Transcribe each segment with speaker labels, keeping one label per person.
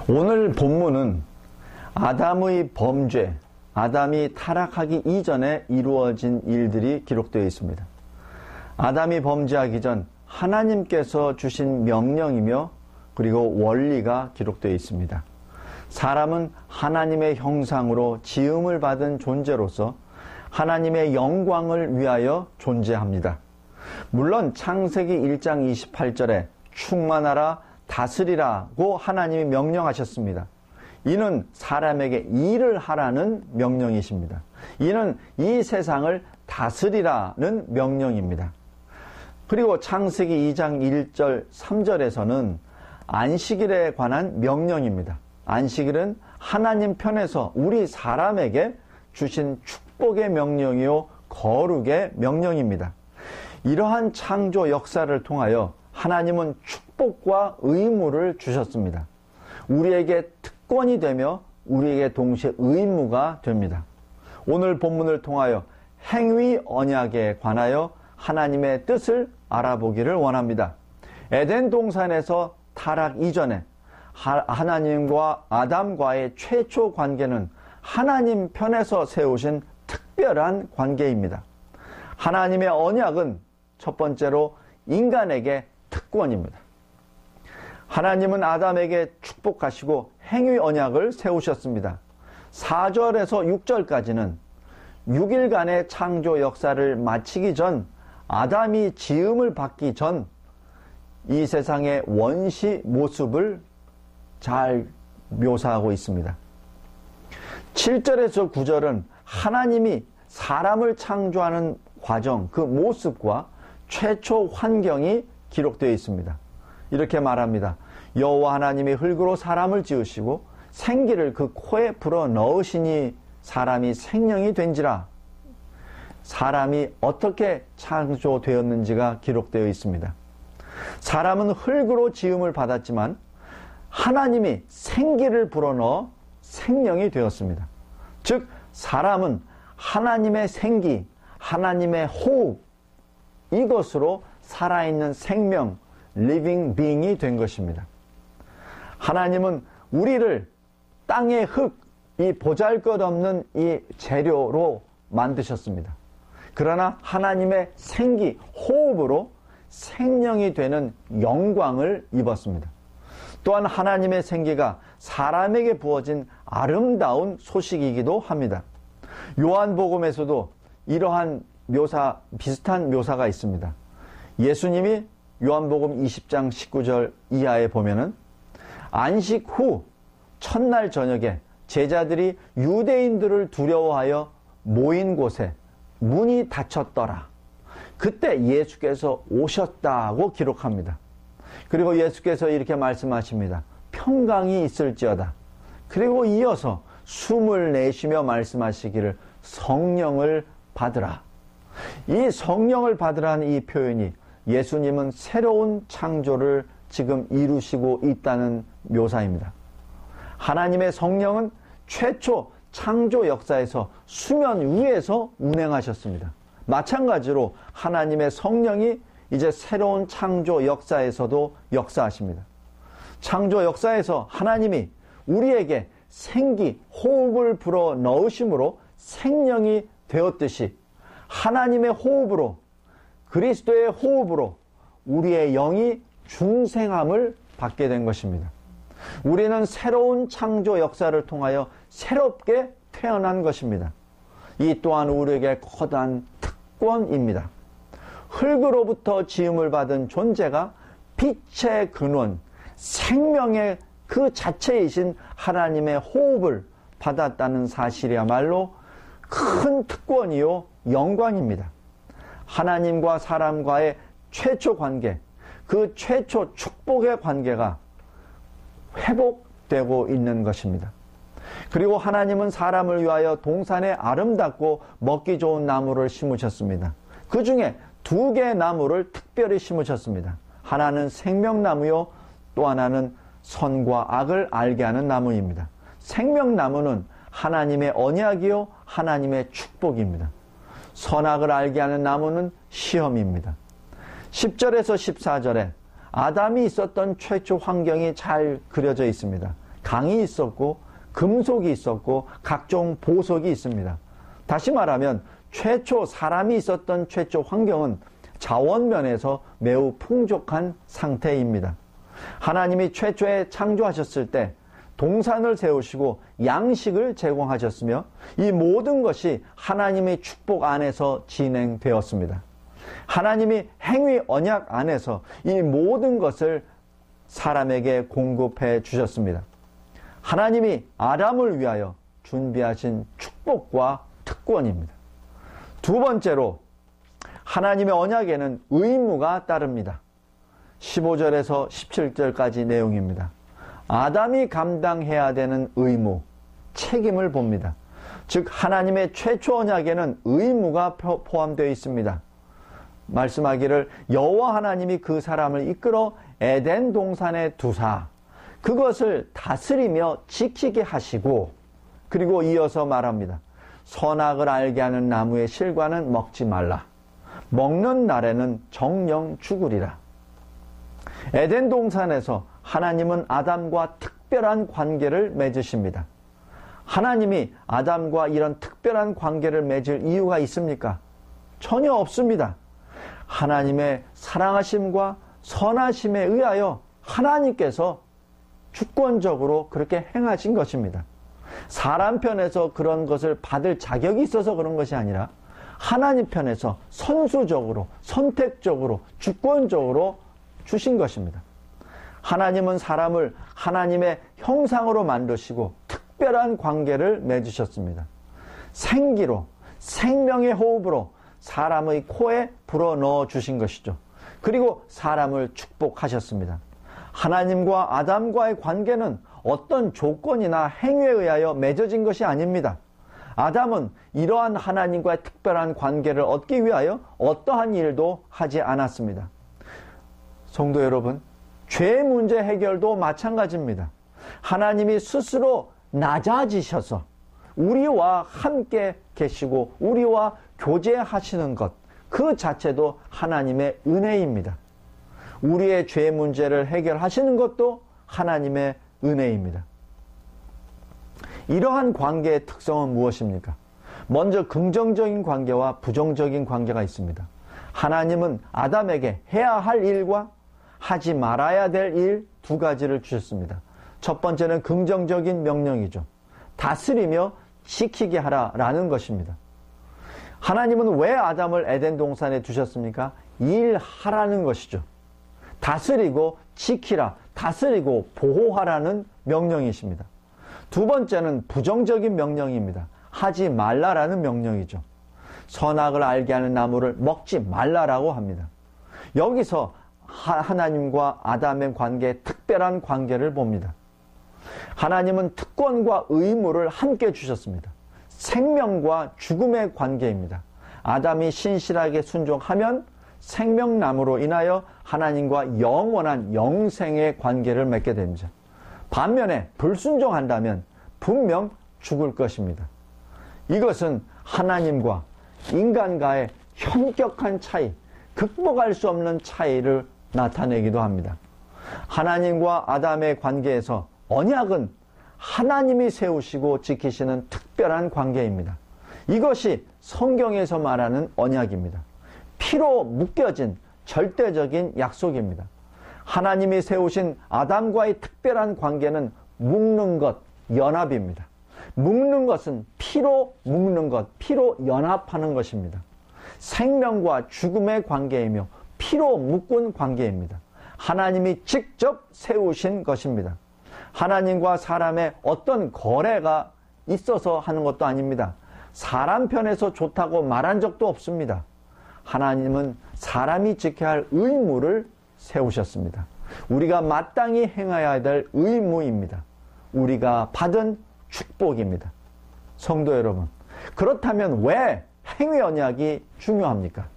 Speaker 1: 오늘 본문은 아담의 범죄, 아담이 타락하기 이전에 이루어진 일들이 기록되어 있습니다. 아담이 범죄하기 전 하나님께서 주신 명령이며 그리고 원리가 기록되어 있습니다. 사람은 하나님의 형상으로 지음을 받은 존재로서 하나님의 영광을 위하여 존재합니다. 물론 창세기 1장 28절에 충만하라 다스리라고 하나님이 명령하셨습니다. 이는 사람에게 일을 하라는 명령이십니다. 이는 이 세상을 다스리라는 명령입니다. 그리고 창세기 2장 1절 3절에서는 안식일에 관한 명령입니다. 안식일은 하나님 편에서 우리 사람에게 주신 축복의 명령이요 거룩의 명령입니다. 이러한 창조 역사를 통하여 하나님은 축복과 의무를 주셨습니다. 우리에게 특권이 되며 우리에게 동시에 의무가 됩니다. 오늘 본문을 통하여 행위 언약에 관하여 하나님의 뜻을 알아보기를 원합니다. 에덴 동산에서 타락 이전에 하나님과 아담과의 최초 관계는 하나님 편에서 세우신 특별한 관계입니다. 하나님의 언약은 첫 번째로 인간에게 특권입니다. 하나님은 아담에게 축복하시고 행위 언약을 세우셨습니다. 4절에서 6절까지는 6일간의 창조 역사를 마치기 전 아담이 지음을 받기 전 이 세상의 원시 모습을 잘 묘사하고 있습니다. 7절에서 9절은 하나님이 사람을 창조하는 과정, 그 모습과 최초 환경이 기록되어 있습니다. 이렇게 말합니다. 여호와 하나님이 흙으로 사람을 지으시고 생기를 그 코에 불어 넣으시니 사람이 생명이 된지라. 사람이 어떻게 창조되었는지가 기록되어 있습니다. 사람은 흙으로 지음을 받았지만 하나님이 생기를 불어넣어 생명이 되었습니다. 즉 사람은 하나님의 생기, 하나님의 호흡, 이것으로 살아있는 생명, living being이 된 것입니다. 하나님은 우리를 땅의 흙, 이 보잘것없는 이 재료로 만드셨습니다. 그러나 하나님의 생기, 호흡으로 생명이 되는 영광을 입었습니다. 또한 하나님의 생기가 사람에게 부어진 아름다운 소식이기도 합니다. 요한복음에서도 이러한 비슷한 묘사가 있습니다. 예수님이 요한복음 20장 19절 이하에 보면은 안식 후 첫날 저녁에 제자들이 유대인들을 두려워하여 모인 곳에 문이 닫혔더라. 그때 예수께서 오셨다고 기록합니다. 그리고 예수께서 이렇게 말씀하십니다. 평강이 있을지어다. 그리고 이어서 숨을 내쉬며 말씀하시기를 성령을 받으라. 이 성령을 받으라는 이 표현이 예수님은 새로운 창조를 지금 이루시고 있다는 묘사입니다. 하나님의 성령은 최초 창조 역사에서 수면 위에서 운행하셨습니다. 마찬가지로 하나님의 성령이 이제 새로운 창조 역사에서도 역사하십니다. 창조 역사에서 하나님이 우리에게 생기, 호흡을 불어 넣으심으로 생명이 되었듯이 하나님의 호흡으로, 그리스도의 호흡으로 우리의 영이 중생함을 받게 된 것입니다. 우리는 새로운 창조 역사를 통하여 새롭게 태어난 것입니다. 이 또한 우리에게 커다란 특권입니다. 흙으로부터 지음을 받은 존재가 빛의 근원, 생명의 그 자체이신 하나님의 호흡을 받았다는 사실이야말로 큰 특권이요 영광입니다. 하나님과 사람과의 최초 관계, 그 최초 축복의 관계가 회복되고 있는 것입니다. 그리고 하나님은 사람을 위하여 동산에 아름답고 먹기 좋은 나무를 심으셨습니다. 그 중에 2개의 나무를 특별히 심으셨습니다. 하나는 생명나무요, 또 하나는 선과 악을 알게 하는 나무입니다. 생명나무는 하나님의 언약이요, 하나님의 축복입니다. 선악을 알게 하는 나무는 시험입니다. 10절에서 14절에 아담이 있었던 최초 환경이 잘 그려져 있습니다. 강이 있었고 금속이 있었고 각종 보석이 있습니다. 다시 말하면 최초 사람이 있었던 최초 환경은 자원면에서 매우 풍족한 상태입니다. 하나님이 최초에 창조하셨을 때 동산을 세우시고 양식을 제공하셨으며 이 모든 것이 하나님의 축복 안에서 진행되었습니다. 하나님이 행위 언약 안에서 이 모든 것을 사람에게 공급해 주셨습니다. 하나님이 아담을 위하여 준비하신 축복과 특권입니다. 두 번째로 하나님의 언약에는 의무가 따릅니다. 15절에서 17절까지 내용입니다. 아담이 감당해야 되는 의무, 책임을 봅니다. 즉 하나님의 최초 언약에는 의무가 포함되어 있습니다. 말씀하기를 여호와 하나님이 그 사람을 이끌어 에덴 동산에 두사 그것을 다스리며 지키게 하시고, 그리고 이어서 말합니다. 선악을 알게 하는 나무의 실과는 먹지 말라. 먹는 날에는 정령 죽으리라. 에덴 동산에서 하나님은 아담과 특별한 관계를 맺으십니다. 하나님이 아담과 이런 특별한 관계를 맺을 이유가 있습니까? 전혀 없습니다. 하나님의 사랑하심과 선하심에 의하여 하나님께서 주권적으로 그렇게 행하신 것입니다. 사람 편에서 그런 것을 받을 자격이 있어서 그런 것이 아니라 하나님 편에서 선수적으로, 선택적으로, 주권적으로 주신 것입니다. 하나님은 사람을 하나님의 형상으로 만드시고 특별한 관계를 맺으셨습니다. 생기로, 생명의 호흡으로 사람의 코에 불어넣어 주신 것이죠. 그리고 사람을 축복하셨습니다. 하나님과 아담과의 관계는 어떤 조건이나 행위에 의하여 맺어진 것이 아닙니다. 아담은 이러한 하나님과의 특별한 관계를 얻기 위하여 어떠한 일도 하지 않았습니다. 성도 여러분, 죄 문제 해결도 마찬가지입니다. 하나님이 스스로 낮아지셔서 우리와 함께 계시고 우리와 교제하시는 것, 그 자체도 하나님의 은혜입니다. 우리의 죄 문제를 해결하시는 것도 하나님의 은혜입니다. 이러한 관계의 특성은 무엇입니까? 먼저 긍정적인 관계와 부정적인 관계가 있습니다. 하나님은 아담에게 해야 할 일과 하지 말아야 될 일 두 가지를 주셨습니다. 첫 번째는 긍정적인 명령이죠. 다스리며 지키게 하라라는 것입니다. 하나님은 왜 아담을 에덴 동산에 두셨습니까? 일하라는 것이죠. 다스리고 지키라, 다스리고 보호하라는 명령이십니다. 두 번째는 부정적인 명령입니다. 하지 말라라는 명령이죠. 선악을 알게 하는 나무를 먹지 말라라고 합니다. 여기서 하나님과 아담의 관계에 특별한 관계를 봅니다. 하나님은 특권과 의무를 함께 주셨습니다. 생명과 죽음의 관계입니다. 아담이 신실하게 순종하면 생명나무로 인하여 하나님과 영원한 영생의 관계를 맺게 됩니다. 반면에 불순종한다면 분명 죽을 것입니다. 이것은 하나님과 인간과의 현격한 차이, 극복할 수 없는 차이를 나타내기도 합니다. 하나님과 아담의 관계에서 언약은 하나님이 세우시고 지키시는 특별한 관계입니다. 이것이 성경에서 말하는 언약입니다. 피로 묶여진 절대적인 약속입니다. 하나님이 세우신 아담과의 특별한 관계는 묶는 것, 연합입니다. 묶는 것은 피로 묶는 것, 피로 연합하는 것입니다. 생명과 죽음의 관계이며 피로 묶은 관계입니다. 하나님이 직접 세우신 것입니다. 하나님과 사람의 어떤 거래가 있어서 하는 것도 아닙니다. 사람 편에서 좋다고 말한 적도 없습니다. 하나님은 사람이 지켜야 할 의무를 세우셨습니다. 우리가 마땅히 행해야 될 의무입니다. 우리가 받은 축복입니다. 성도 여러분, 그렇다면 왜 행위 언약이 중요합니까?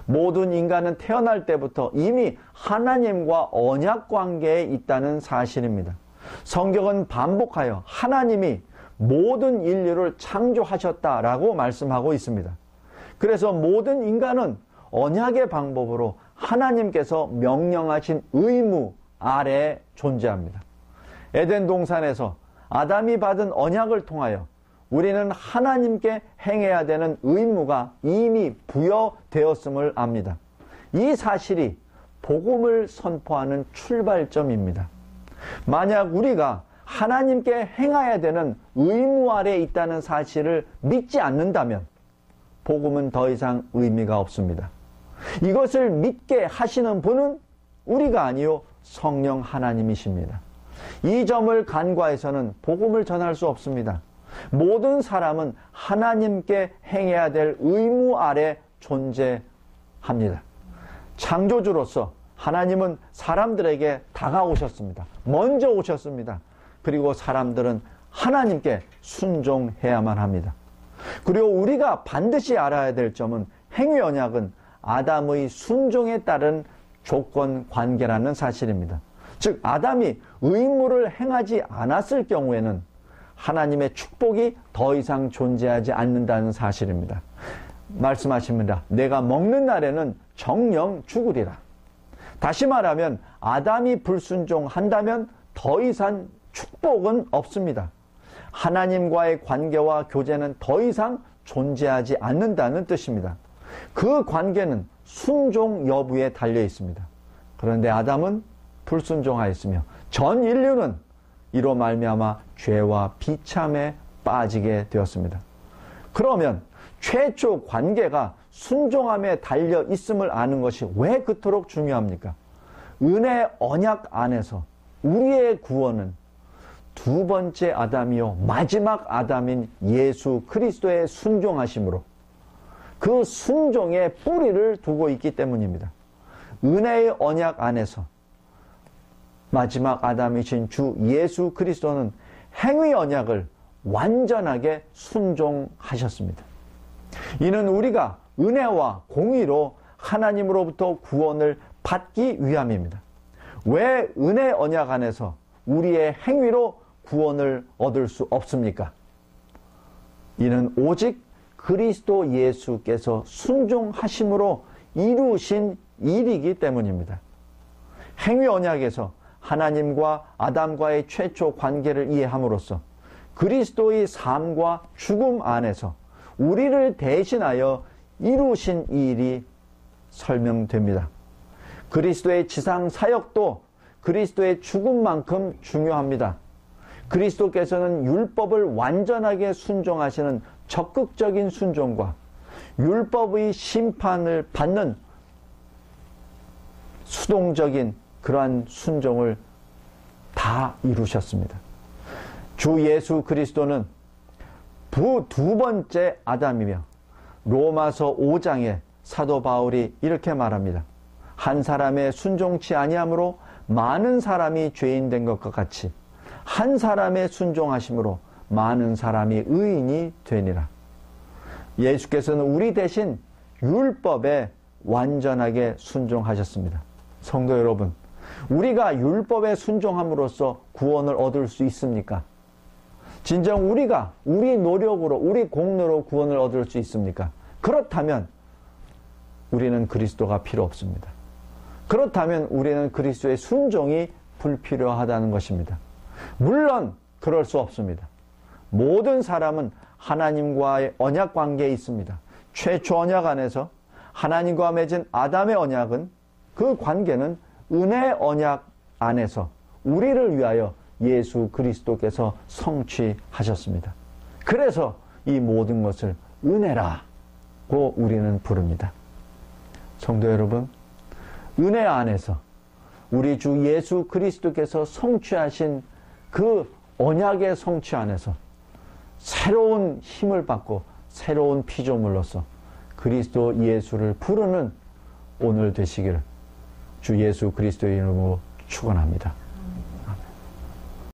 Speaker 1: 모든 인간은 태어날 때부터 이미 하나님과 언약 관계에 있다는 사실입니다. 성경은 반복하여 하나님이 모든 인류를 창조하셨다라고 말씀하고 있습니다. 그래서 모든 인간은 언약의 방법으로 하나님께서 명령하신 의무 아래에 존재합니다. 에덴 동산에서 아담이 받은 언약을 통하여 우리는 하나님께 행해야 되는 의무가 이미 부여되었음을 압니다. 이 사실이 복음을 선포하는 출발점입니다. 만약 우리가 하나님께 행해야 되는 의무 아래 있다는 사실을 믿지 않는다면 복음은 더 이상 의미가 없습니다. 이것을 믿게 하시는 분은 우리가 아니요 성령 하나님이십니다. 이 점을 간과해서는 복음을 전할 수 없습니다. 모든 사람은 하나님께 행해야 될 의무 아래 존재합니다. 창조주로서 하나님은 사람들에게 다가오셨습니다. 먼저 오셨습니다. 그리고 사람들은 하나님께 순종해야만 합니다. 그리고 우리가 반드시 알아야 될 점은 행위 언약은 아담의 순종에 따른 조건 관계라는 사실입니다. 즉 아담이 의무를 행하지 않았을 경우에는 하나님의 축복이 더 이상 존재하지 않는다는 사실입니다. 말씀하십니다. 내가 먹는 날에는 정령 죽으리라. 다시 말하면 아담이 불순종한다면 더 이상 축복은 없습니다. 하나님과의 관계와 교제는 더 이상 존재하지 않는다는 뜻입니다. 그 관계는 순종 여부에 달려 있습니다. 그런데 아담은 불순종하였으며 전 인류는 이로 말미암아 죄와 비참에 빠지게 되었습니다. 그러면 최초 관계가 순종함에 달려 있음을 아는 것이 왜 그토록 중요합니까? 은혜 언약 안에서 우리의 구원은 두 번째 아담이요 마지막 아담인 예수 그리스도의 순종하심으로 그 순종의 뿌리를 두고 있기 때문입니다. 은혜의 언약 안에서 마지막 아담이신 주 예수 그리스도는 행위 언약을 완전하게 순종하셨습니다. 이는 우리가 은혜와 공의로 하나님으로부터 구원을 받기 위함입니다. 왜 은혜 언약 안에서 우리의 행위로 구원을 얻을 수 없습니까? 이는 오직 그리스도 예수께서 순종하심으로 이루신 일이기 때문입니다. 행위 언약에서 하나님과 아담과의 최초 관계를 이해함으로써 그리스도의 삶과 죽음 안에서 우리를 대신하여 이루신 일이 설명됩니다. 그리스도의 지상 사역도 그리스도의 죽음만큼 중요합니다. 그리스도께서는 율법을 완전하게 순종하시는 적극적인 순종과 율법의 심판을 받는 수동적인 그러한 순종을 다 이루셨습니다. 주 예수 그리스도는 두 번째 아담이며 로마서 5장에 사도 바울이 이렇게 말합니다. 한 사람의 순종치 아니함으로 많은 사람이 죄인 된 것과 같이 한 사람의 순종하심으로 많은 사람이 의인이 되니라. 예수께서는 우리 대신 율법에 완전하게 순종하셨습니다. 성도 여러분, 우리가 율법에 순종함으로써 구원을 얻을 수 있습니까? 진정 우리가 우리 노력으로 우리 공로로 구원을 얻을 수 있습니까? 그렇다면 우리는 그리스도가 필요 없습니다. 그렇다면 우리는 그리스도의 순종이 불필요하다는 것입니다. 물론 그럴 수 없습니다. 모든 사람은 하나님과의 언약 관계에 있습니다. 최초 언약 안에서 하나님과 맺은 아담의 언약은 그 관계는 은혜 언약 안에서 우리를 위하여 예수 그리스도께서 성취하셨습니다. 그래서 이 모든 것을 은혜라고 우리는 부릅니다. 성도 여러분, 은혜 안에서 우리 주 예수 그리스도께서 성취하신 그 언약의 성취 안에서 새로운 힘을 받고 새로운 피조물로서 그리스도 예수를 부르는 오늘 되시기를 주 예수 그리스도의 이름으로 축원합니다.